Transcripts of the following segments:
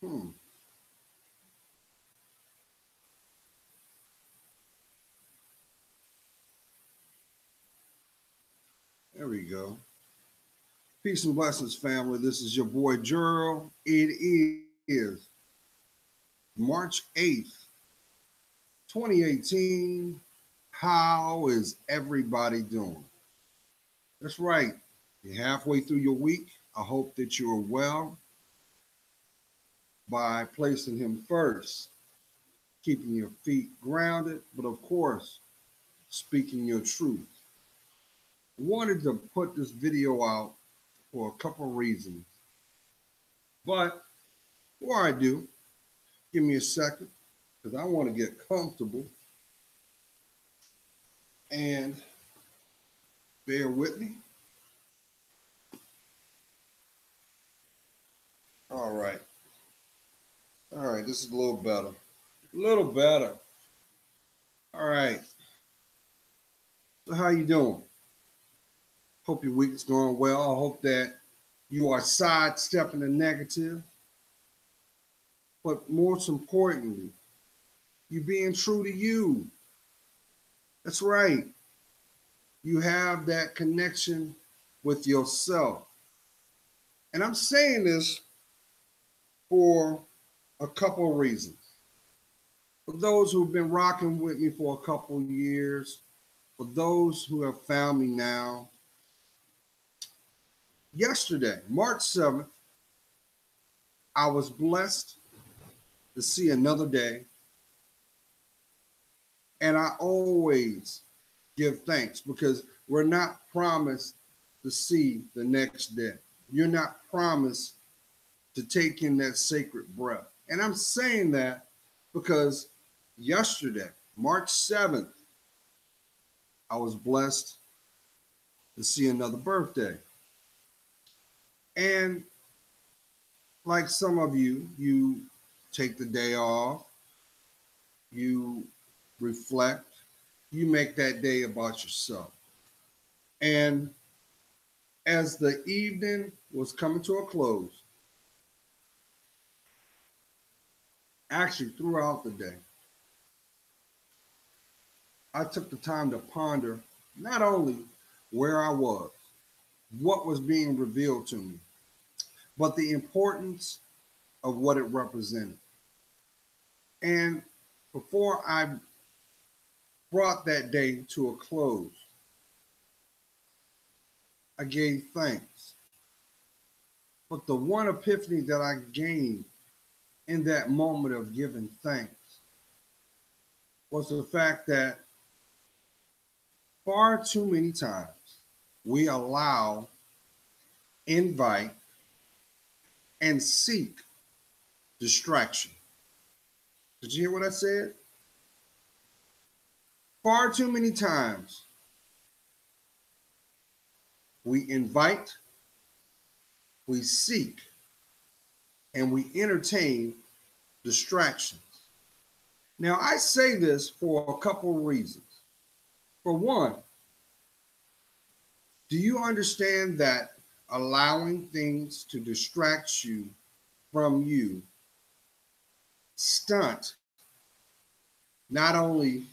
Hmm. There we go. Peace and blessings, family. This is your boy Gerald. It is March 8th, 2018. How is everybody doing? That's right. You're halfway through your week. I hope that you're well by placing Him first, keeping your feet grounded, but of course, speaking your truth. I wanted to put this video out for a couple of reasons, but before I do, give me a second because I want to get comfortable and bear with me. All right. All right. This is a little better. A little better. All right. So how you doing? Hope your week is going well. I hope that you are sidestepping the negative, but most importantly, you being true to you. That's right. You have that connection with yourself. And I'm saying this for a couple of reasons. For those who've been rocking with me for a couple of years, for those who have found me now, yesterday, March 7th, I was blessed to see another day. And I always give thanks because we're not promised to see the next day. You're not promised to take in that sacred breath. And I'm saying that because yesterday, March 7th, I was blessed to see another birthday. And like some of you, you take the day off, you reflect, you make that day about yourself. And as the evening was coming to a close, actually throughout the day, I took the time to ponder not only where I was, what was being revealed to me, but the importance of what it represented. And before I brought that day to a close, I gave thanks. But the one epiphany that I gained in that moment of giving thanks was the fact that far too many times we allow, invite, and seek distraction. Did you hear what I said? Far too many times we invite, we seek, and we entertain distractions. Now, I say this for a couple of reasons. For one, do you understand that allowing things to distract you from you stunt not only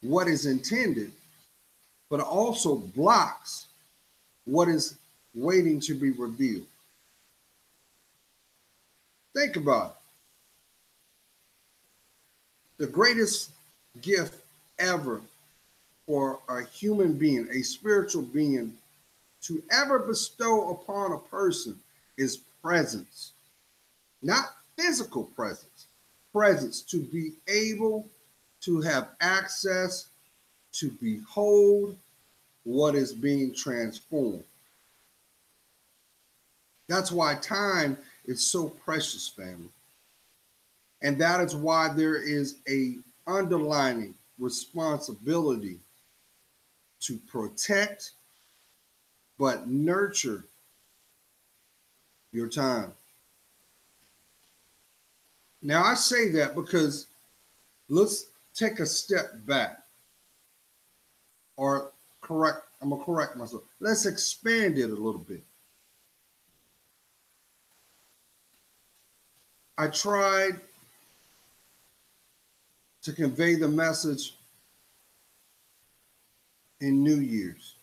what is intended, but also blocks what is waiting to be revealed? Think about it. The greatest gift ever for a human being, a spiritual being, to ever bestow upon a person is presence, not physical presence, presence to be able to have access to behold what is being transformed. That's why time is so precious, family. And that is why there is a underlining responsibility to protect but nurture your time. Now I say that because let's take a step back, or I'm gonna correct myself. Let's expand it a little bit. I tried to convey the message in New Year's.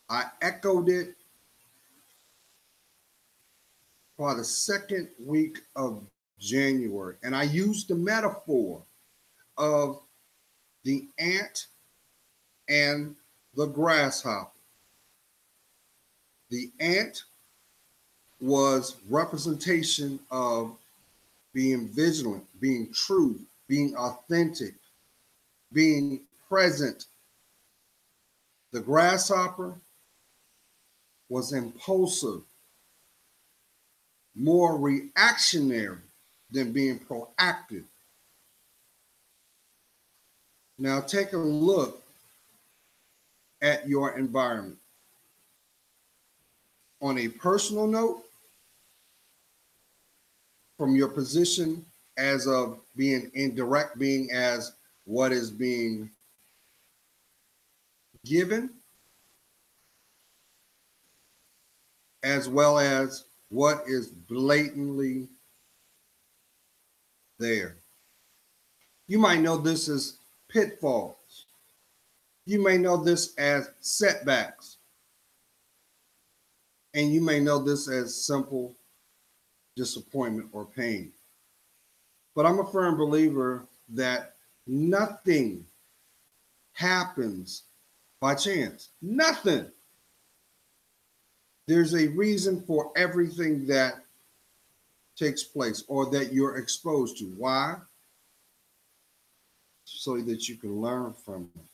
I echoed it for the second week of January, and I used the metaphor of the ant and the grasshopper. The ant was representation of being vigilant, being true, being authentic, being present. The grasshopper was impulsive, more reactionary than being proactive. Now take a look at your environment. On a personal note, from your position as of being indirect, being as what is being given, as well as what is blatantly there. You might know this as pitfalls. You may know this as setbacks. And you may know this as simple disappointment or pain. But I'm a firm believer that nothing happens by chance. Nothing. There's a reason for everything that takes place or that you're exposed to. Why? So that you can learn from it,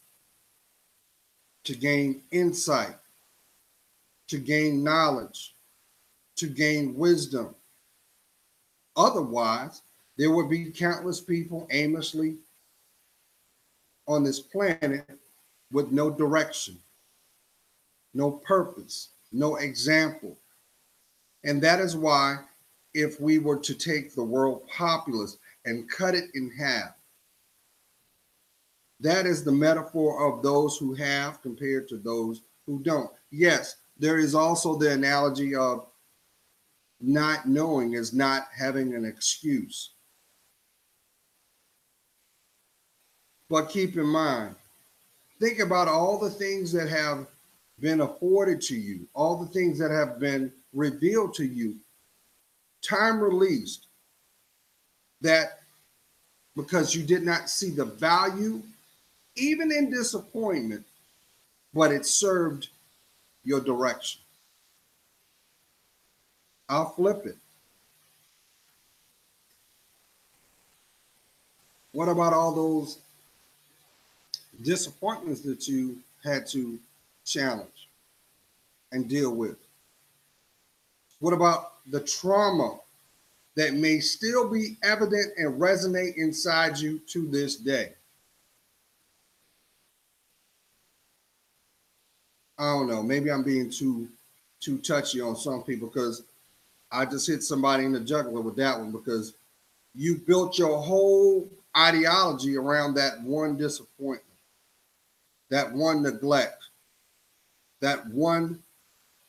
to gain insight, to gain knowledge, to gain wisdom. Otherwise, there would be countless people aimlessly on this planet with no direction, no purpose, no example. And that is why, if we were to take the world populace and cut it in half, that is the metaphor of those who have compared to those who don't. Yes, there is also the analogy of not knowing is not having an excuse. But keep in mind, think about all the things that have been afforded to you, all the things that have been revealed to you, time released, that because you did not see the value, even in disappointment, but it served your direction. I'll flip it. What about all those disappointments that you had to challenge and deal with? What about the trauma that may still be evident and resonate inside you to this day? I don't know. Maybe I'm being too touchy on some people because I just hit somebody in the jugular with that one, because you built your whole ideology around that one disappointment, that one neglect, that one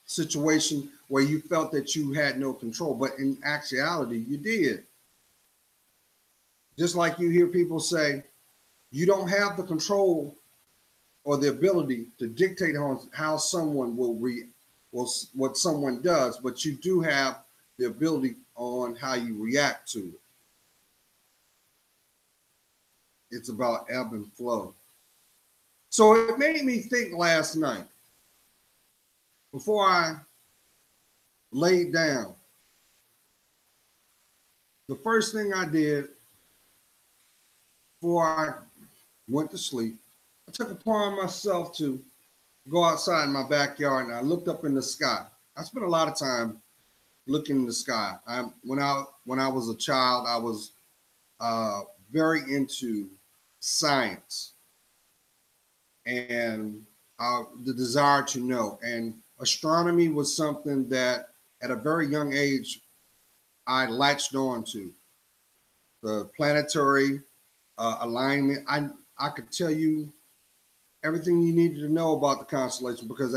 situation where you felt that you had no control, but in actuality, you did. Just like you hear people say, you don't have the control or the ability to dictate how someone will what someone does, but you do have the ability on how you react to it. It's about ebb and flow. So it made me think last night, before I laid down, the first thing I did before I went to sleep, I took it upon myself to go outside in my backyard and I looked up in the sky. I spent a lot of time looking in the sky. When I was a child, I was very into science and the desire to know. And astronomy was something that at a very young age, I latched on to. The planetary alignment. I could tell you everything you needed to know about the constellation because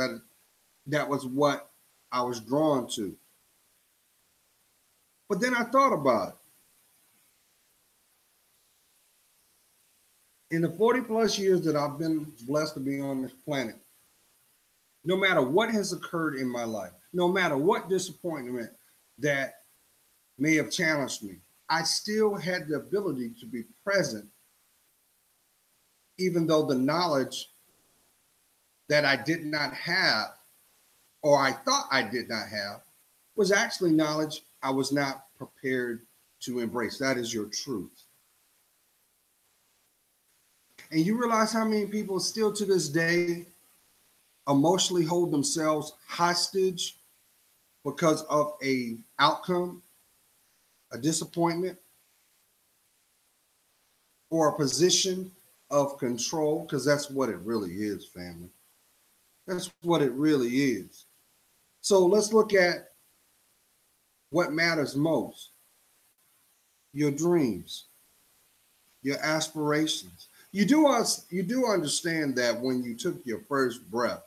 that was what I was drawn to. But then I thought about it. In the 40 plus years that I've been blessed to be on this planet, no matter what has occurred in my life, no matter what disappointment that may have challenged me, I still had the ability to be present, even though the knowledge that I did not have, or I thought I did not have, was actually knowledge I was not prepared to embrace. That is your truth. And you realize how many people still to this day emotionally hold themselves hostage because of a outcome, a disappointment, or a position of control, because that's what it really is, family. That's what it really is. So let's look at what matters most: your dreams, your aspirations. You do understand that when you took your first breath,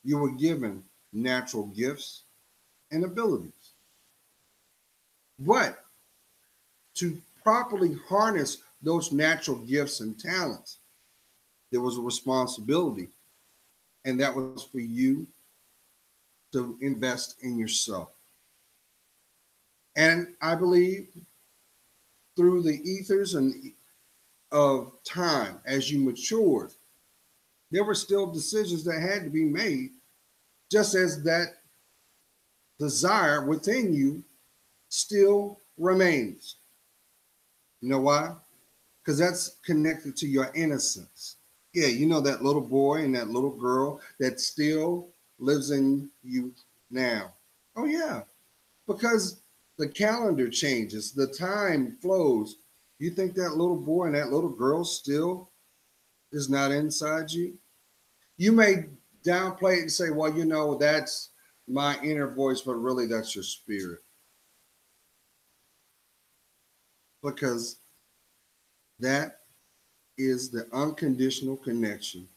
you were given natural gifts and abilities. But to properly harness those natural gifts and talents, there was a responsibility, and that was for you to invest in yourself. And I believe through the ethers and of time, as you matured, there were still decisions that had to be made, just as that desire within you still remains. You know why? Because that's connected to your innocence. Yeah, you know that little boy and that little girl that still lives in you now. Oh, yeah, because the calendar changes, the time flows. You think that little boy and that little girl still is not inside you? You may downplay it and say, well, you know, that's my inner voice, but really that's your spirit. Because that is the unconditional connection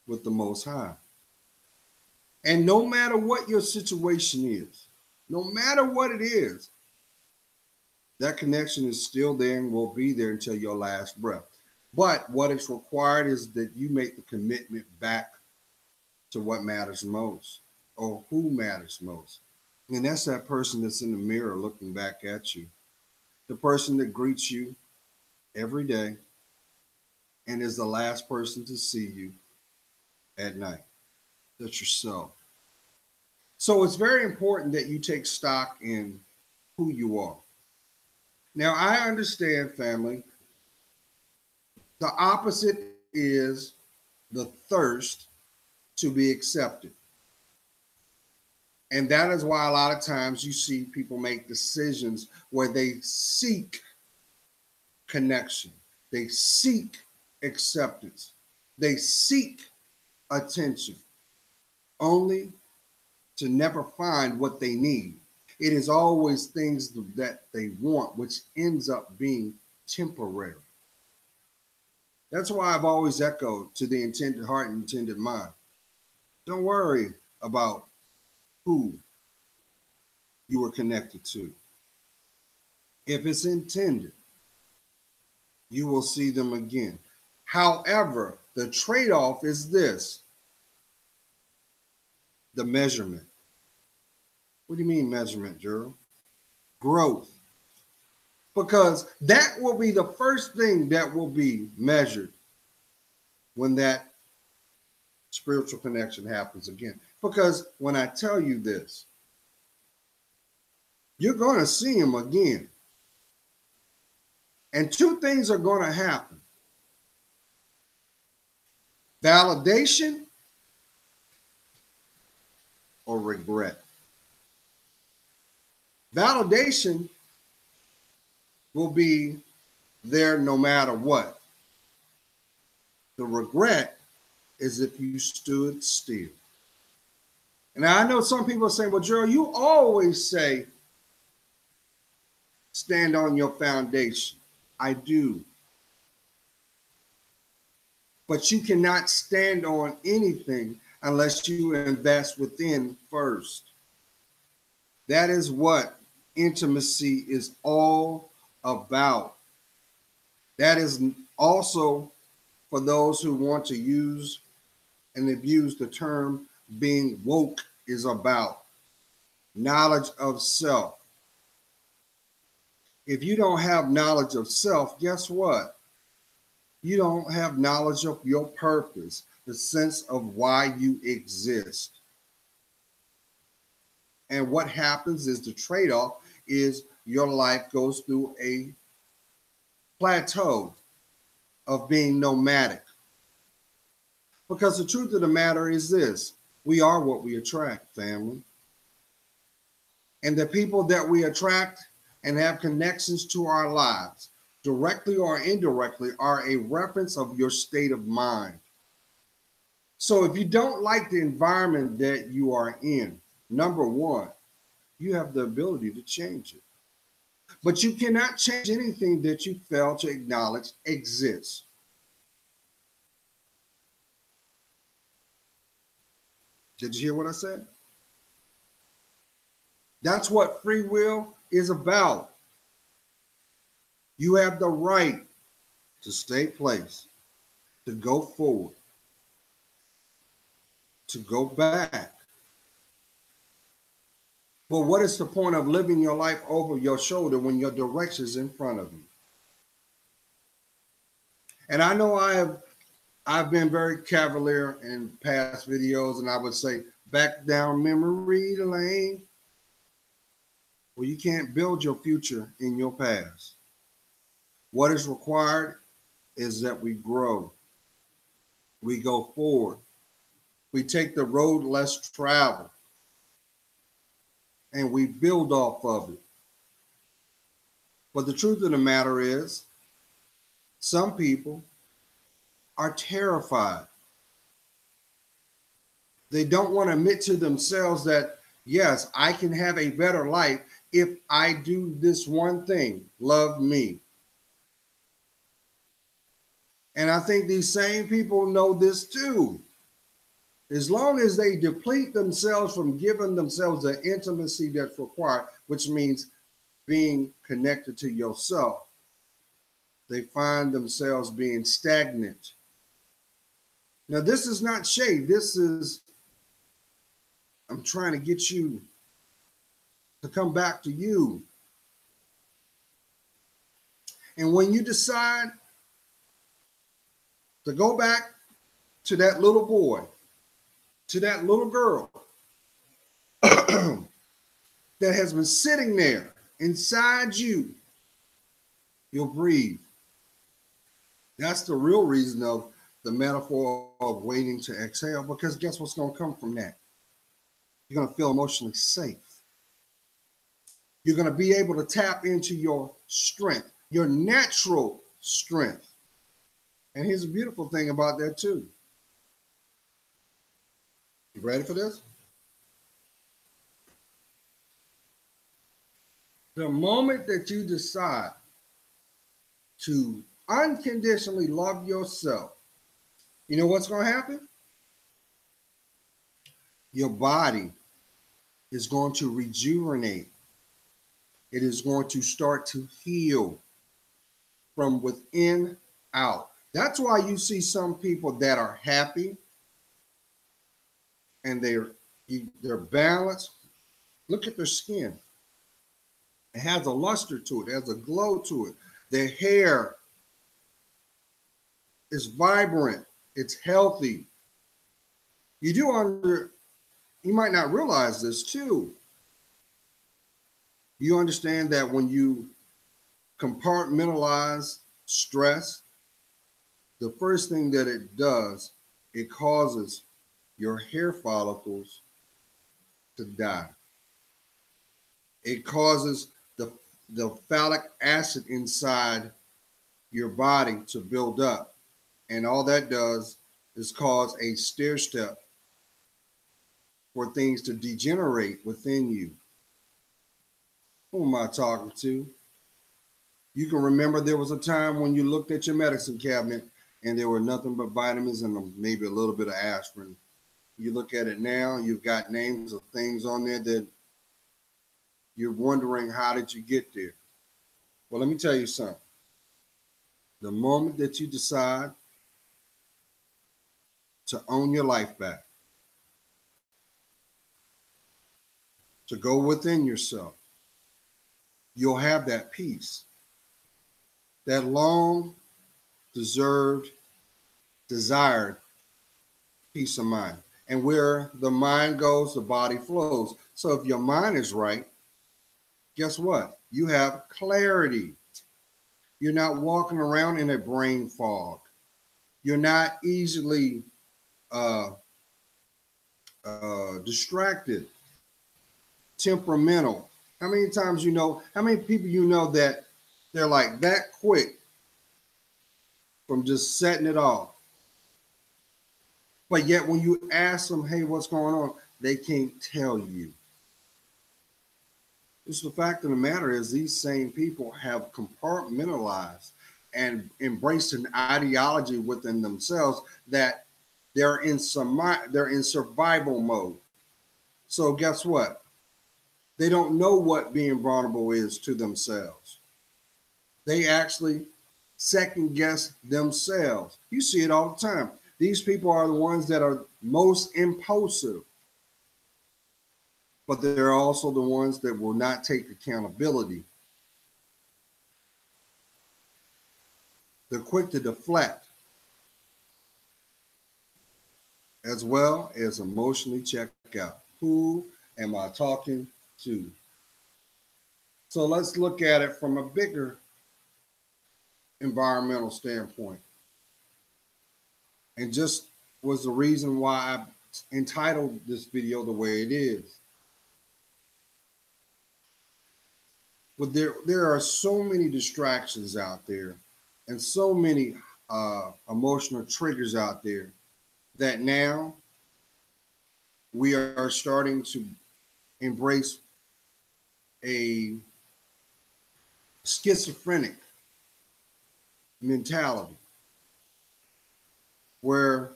with the Most High. And no matter what your situation is, no matter what it is, that connection is still there and will be there until your last breath. But what is required is that you make the commitment back to what matters most, or who matters most. And that's that person that's in the mirror looking back at you, the person that greets you every day and is the last person to see you at night. That's yourself. So it's very important that you take stock in who you are. Now, I understand, family, the opposite is the thirst to be accepted. And that is why a lot of times you see people make decisions where they seek connection, they seek acceptance, they seek attention, only to never find what they need. It is always things that they want, which ends up being temporary. That's why I've always echoed to the intended heart and intended mind. Don't worry about who you were connected to. If it's intended, you will see them again. However, the trade-off is this: the measurement. What do you mean measurement, Gerald? Growth. Because that will be the first thing that will be measured when that spiritual connection happens again. Because when I tell you this, you're going to see him again. And two things are going to happen: validation or regret. Validation will be there no matter what. The regret is if you stood still. And I know some people are saying, well, Gerald, you always say stand on your foundation. I do. But you cannot stand on anything unless you invest within first. That is what intimacy is all about. That is Also, for those who want to use and abuse the term, being woke is about knowledge of self. If you don't have knowledge of self, guess what? You don't have knowledge of your purpose, the sense of why you exist. And what happens is the trade-off is your life goes through a plateau of being nomadic. Because the truth of the matter is this: we are what we attract, family. And the people that we attract and have connections to our lives, directly or indirectly, are a reference of your state of mind. So if you don't like the environment that you are in, number one, you have the ability to change it. But you cannot change anything that you fail to acknowledge exists. Did you hear what I said? That's what free will is about. You have the right to stay placed, to go forward, to go back. But what is the point of living your life over your shoulder when your direction is in front of you? And I know I've been very cavalier in past videos, and I would say back down memory lane. Well, you can't build your future in your past. What is required is that we grow, we go forward, we take the road less traveled, and we build off of it. But the truth of the matter is, some people are terrified. They don't want to admit to themselves that, yes, I can have a better life if I do this one thing: love me. And I think these same people know this too. As long as they deplete themselves from giving themselves the intimacy that's required, which means being connected to yourself, they find themselves being stagnant. Now, this is not shade. This is, I'm trying to get you to come back to you. And when you decide to go back to that little boy, to that little girl that has been sitting there inside you, you'll breathe. That's the real reason of the metaphor of waiting to exhale, because guess what's going to come from that? You're going to feel emotionally safe. You're going to be able to tap into your strength, your natural strength. And here's a beautiful thing about that too. You ready for this? The moment that you decide to unconditionally love yourself, you know what's going to happen? Your body is going to rejuvenate. It is going to start to heal from within out. That's why you see some people that are happy and they're balanced. Look at their skin. It has a luster to it. It has a glow to it. Their hair is vibrant. It's healthy. You might not realize this too. You understand that when you compartmentalize stress, the first thing that it does, it causes your hair follicles to die. It causes the phthalic acid inside your body to build up. And all that does is cause a stair step for things to degenerate within you. Who am I talking to? You can remember there was a time when you looked at your medicine cabinet and there were nothing but vitamins and maybe a little bit of aspirin. You look at it now, you've got names of things on there that you're wondering, how did you get there? Well, let me tell you something. The moment that you decide to own your life back, to go within yourself, you'll have that peace, that long deserved, desired peace of mind. And where the mind goes, the body flows. So if your mind is right, guess what? You have clarity. You're not walking around in a brain fog. You're not easily uh, distracted, temperamental. How many times how many people that they're like that quick from just setting it off? But yet when you ask them, hey, what's going on? They can't tell you. It's the fact of the matter is these same people have compartmentalized and embraced an ideology within themselves that they're in survival mode. So guess what? They don't know what being vulnerable is to themselves. They actually second guess themselves. You see it all the time. These people are the ones that are most impulsive, but they're also the ones that will not take accountability. They're quick to deflect, as well as emotionally check out. Who am I talking to? So let's look at it from a bigger environmental standpoint. And just was the reason why I entitled this video the way it is. But there are so many distractions out there and so many emotional triggers out there that now we are starting to embrace a schizophrenic mentality where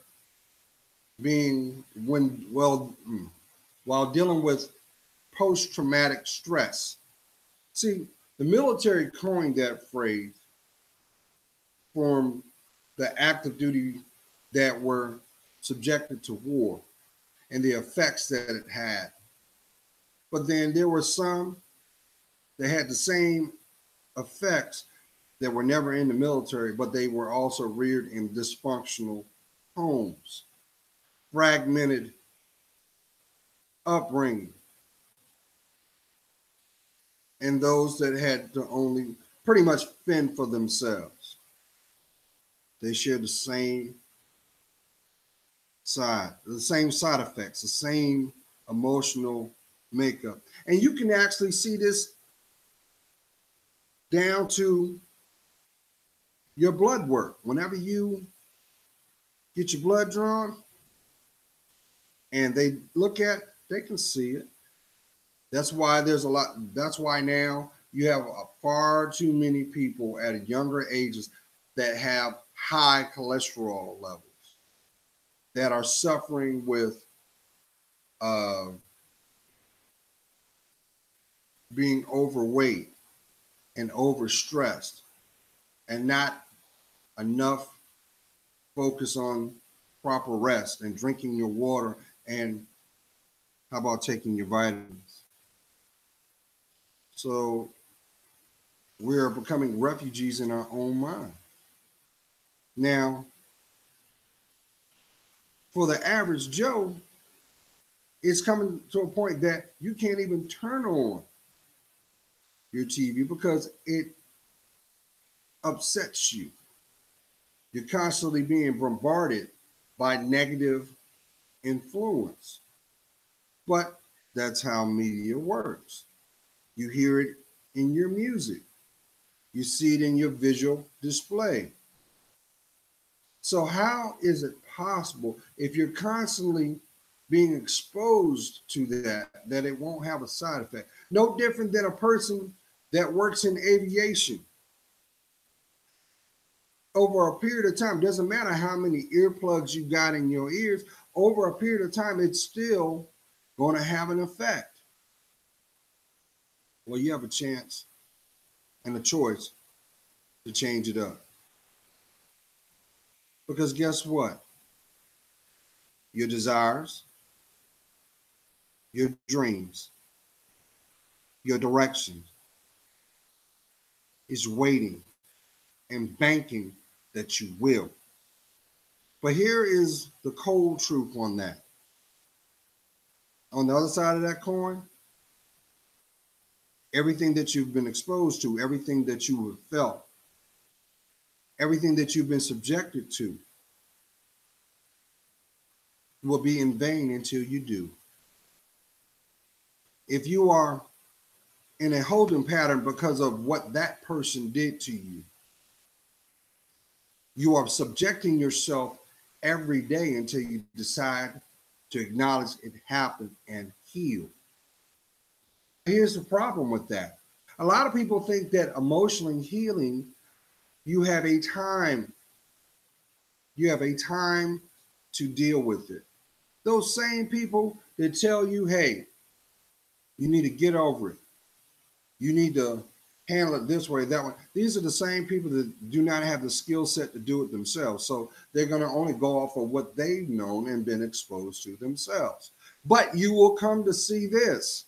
while dealing with post-traumatic stress. See, the military coined that phrase from the active duty that were subjected to war and the effects that it had. But then there were some that had the same effects that were never in the military, but they were also reared in dysfunctional homes, fragmented upbringing, and those that had to only pretty much fend for themselves. They share the same side effects, the same emotional makeup. And you can actually see this down to your blood work. Whenever you get your blood drawn and they look at it, they can see it. That's why that's why now you have far too many people at younger ages that have high cholesterol levels, that are suffering with being overweight and overstressed and not enough focus on proper rest and drinking your water, and how about taking your vitamins? So we are becoming refugees in our own mind. Now, for the average Joe, it's coming to a point that you can't even turn on your TV because it upsets you. You're constantly being bombarded by negative influence. But that's how media works. You hear it in your music. You see it in your visual display. So how is it possible if you're constantly being exposed to that it won't have a side effect? No different than a person that works in aviation. Over a period of time, doesn't matter how many earplugs you got in your ears, over a period of time, it's still going to have an effect. Well, you have a chance and a choice to change it up. Because guess what? Your desires, your dreams, your direction is waiting and banking that you will. But here is the cold truth on that. On the other side of that coin, everything that you've been exposed to, everything that you have felt, everything that you've been subjected to will be in vain until you do. If you are in a holding pattern because of what that person did to you, you are subjecting yourself every day until you decide to acknowledge it happened and heal. Here's the problem with that. A lot of people think that emotionally healing, you have a time. You have a time to deal with it. Those same people that tell you, hey, you need to get over it. You need to handle it this way, that way. These are the same people that do not have the skill set to do it themselves. So they're going to only go off of what they've known and been exposed to themselves. But you will come to see this.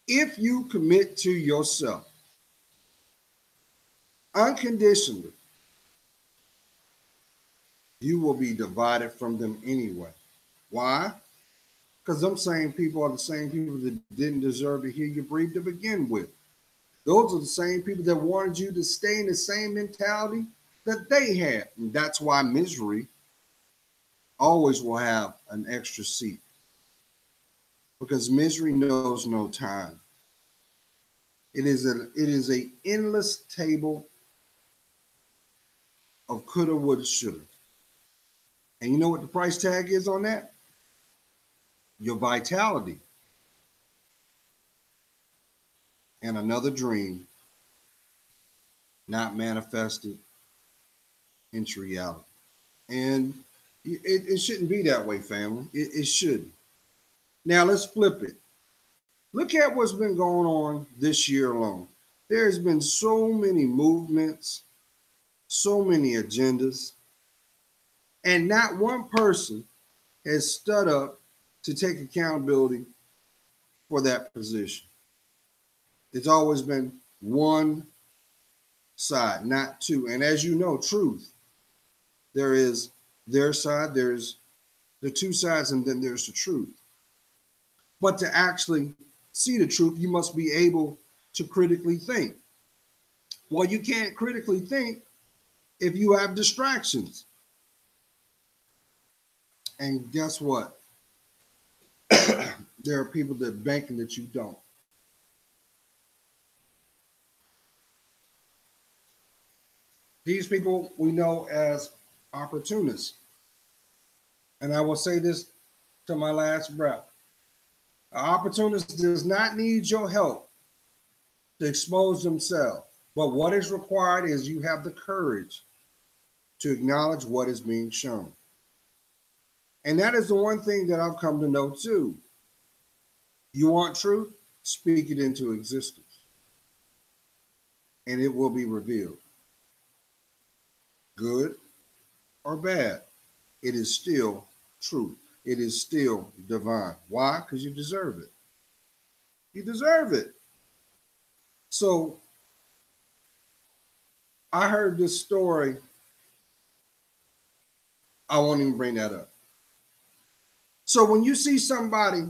If you commit to yourself unconditionally, you will be divided from them anyway. Why? Because them same people are the same people that didn't deserve to hear you breathe to begin with. Those are the same people that wanted you to stay in the same mentality that they had. And that's why misery always will have an extra seat. Because misery knows no time. It is a endless table of coulda, woulda, shoulda. And you know what the price tag is on that? Your vitality. And another dream not manifested into reality. And it shouldn't be that way, family. It shouldn't. Now let's flip it. Look at what's been going on this year alone. There's been so many movements, so many agendas, and not one person has stood up to take accountability for that position. It's always been one side, not two. And as you know, truth, there is their side, there's the two sides, and then there's the truth. But to actually see the truth, you must be able to critically think. Well, you can't critically think if you have distractions. And guess what? There are people that are banking that you don't. These people we know as opportunists. And I will say this to my last breath. An opportunist does not need your help to expose themselves. But what is required is you have the courage to acknowledge what is being shown. And that is the one thing that I've come to know too. You want truth? Speak it into existence. And it will be revealed. Good or bad, it is still truth. It is still divine. Why? Because you deserve it. You deserve it. So I heard this story. I won't even bring that up. So when you see somebody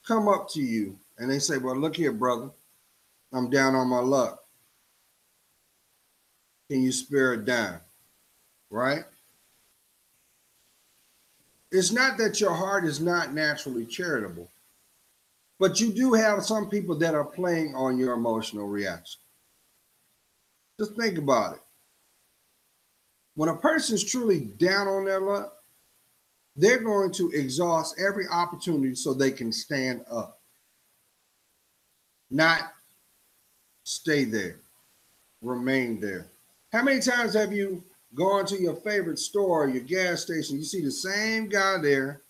come up to you and they say, well, look here, brother, I'm down on my luck. Can you spare a dime? Right? It's not that your heart is not naturally charitable, but you do have some people that are playing on your emotional reaction. Just think about it. When a person's truly down on their luck, they're going to exhaust every opportunity so they can stand up, not stay there, remain there. How many times have you gone to your favorite store, your gas station, you see the same guy there,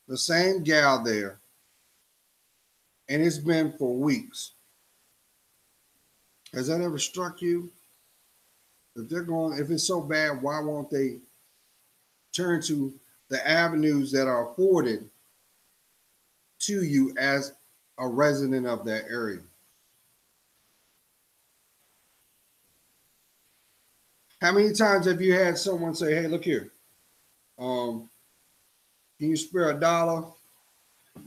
the same gal there, and it's been for weeks? Has that ever struck you? If it's so bad, why won't they turn to the avenues that are afforded to you as a resident of that area? How many times have you had someone say, "Hey, look here, um, can you spare $1?"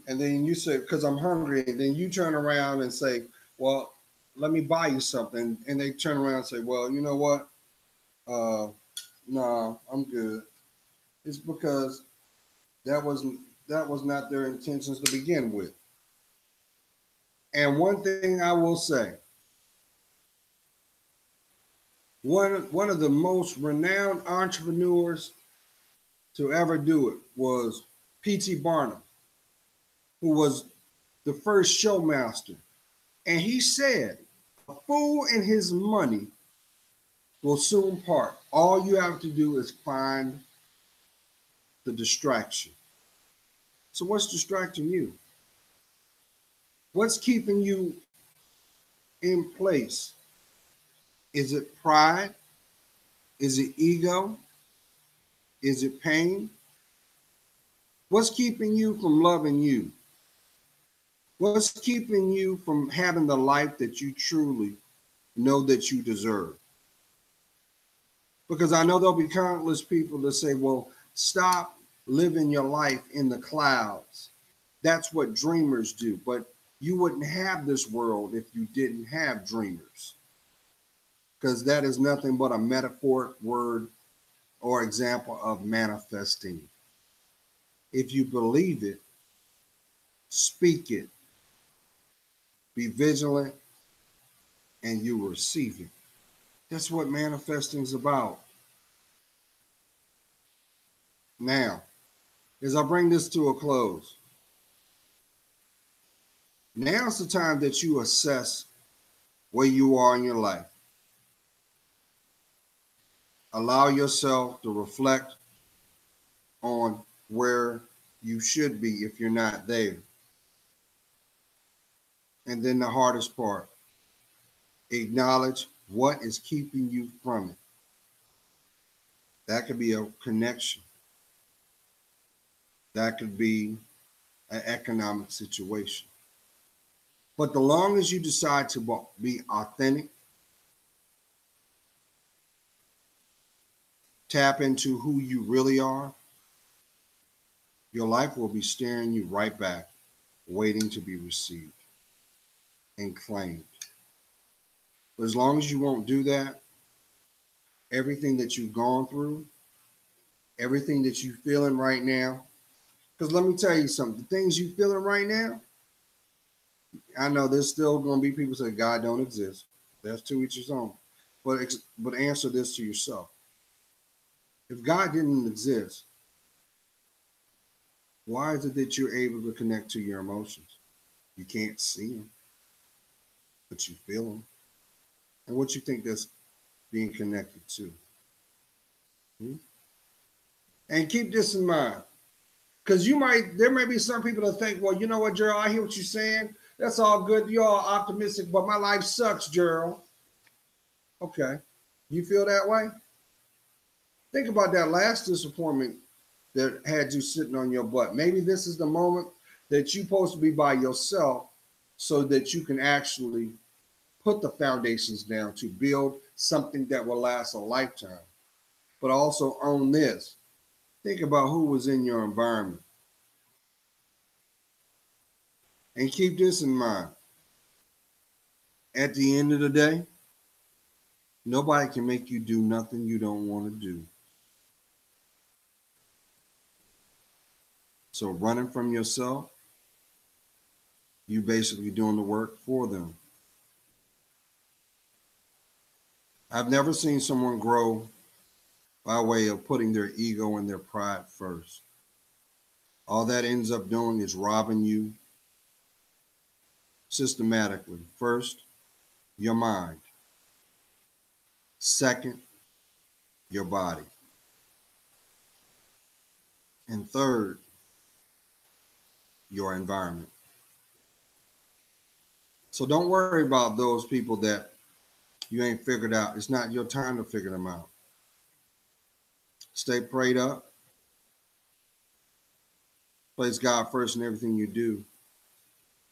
And then you say, "Because I'm hungry," and then you turn around and say, "Well, let me buy you something," and they turn around and say, "Well, you know what? Uh, no, I'm good." It's because that was not their intentions to begin with. And one thing I will say, one of the most renowned entrepreneurs to ever do it was P.T. Barnum, who was the first showmaster. And he said, "A fool and his money will soon part. All you have to do is find the distraction." So, what's distracting you? What's keeping you in place? Is it pride? Is it ego? Is it pain? What's keeping you from loving you? What's keeping you from having the life that you truly know that you deserve? Because I know there'll be countless people that say, "Well, stop living your life in the clouds. That's what dreamers do." But you wouldn't have this world if you didn't have dreamers, because that is nothing but a metaphoric word or example of manifesting. If you believe it, speak it, be vigilant, and you will receive it. That's what manifesting is about. Now, as I bring this to a close, now's the time that you assess where you are in your life. Allow yourself to reflect on where you should be if you're not there. And then the hardest part, acknowledge what is keeping you from it. That could be a connection, that could be an economic situation. But the longer as you decide to be authentic, tap into who you really are, your life will be staring you right back, waiting to be received and claimed. But as long as you won't do that, everything that you've gone through, everything that you're feeling right now, because let me tell you something, the things you're feeling right now, I know there's still going to be people say God don't exist. That's to each his own. But answer this to yourself. If God didn't exist, why is it that you're able to connect to your emotions? You can't see them, but you feel them. And what you think that's being connected to? Hmm? And keep this in mind, because there may be some people that think, "Well, you know what, Gerald, I hear what you're saying. That's all good. You're all optimistic, but my life sucks, Gerald." Okay. You feel that way? Think about that last disappointment that had you sitting on your butt. Maybe this is the moment that you're supposed to be by yourself so that you can actually put the foundations down to build something that will last a lifetime. But also own this. Think about who was in your environment. And keep this in mind. At the end of the day, nobody can make you do nothing you don't want to do. So running from yourself, you basically doing the work for them. I've never seen someone grow by way of putting their ego and their pride first. All that ends up doing is robbing you systematically. First, your mind. Second, your body. And third, your environment. So don't worry about those people that you ain't figured out. It's not your time to figure them out. Stay prayed up. Place God first in everything you do,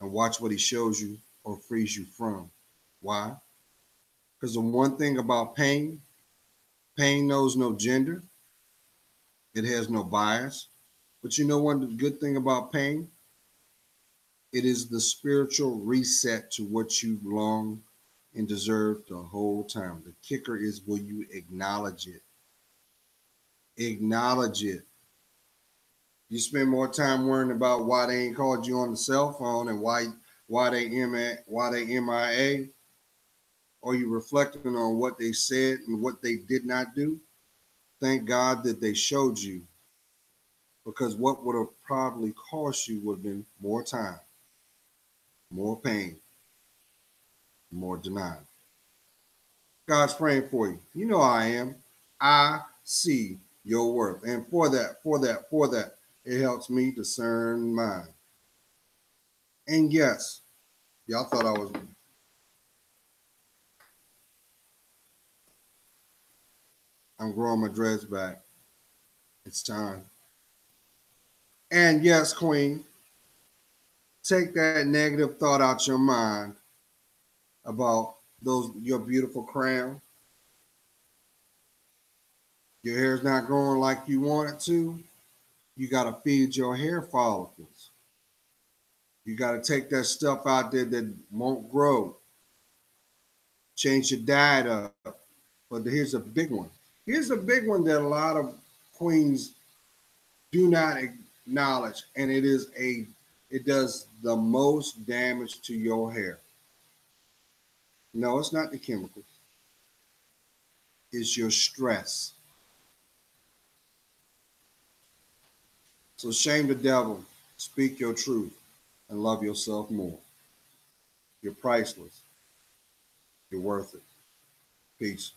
and watch what he shows you or frees you from. Why? Because the one thing about pain, pain knows no gender. It has no bias. But you know one good thing about pain? It is the spiritual reset to what you long and deserve the whole time. The kicker is, will you acknowledge it? Acknowledge it. You spend more time worrying about why they ain't called you on the cell phone and why they MIA, or you reflecting on what they said and what they did not do. Thank God that they showed you, because what would have probably cost you would have been more time, more pain, more denial. God's praying for you. You know I am. I see your worth. And for that, it helps me discern mine. And yes, y'all thought I was. I'm growing my dreads back. It's time. And yes, Queen, take that negative thought out your mind about your beautiful crown. Your hair's not growing like you want it to. You got to feed your hair follicles. You got to take that stuff out there that won't grow. Change your diet up. But here's a big one. Here's a big one that a lot of queens do not acknowledge, and it does the most damage to your hair. No, it's not the chemicals. It's your stress. So shame the devil, speak your truth, and love yourself more. You're priceless. You're worth it. Peace.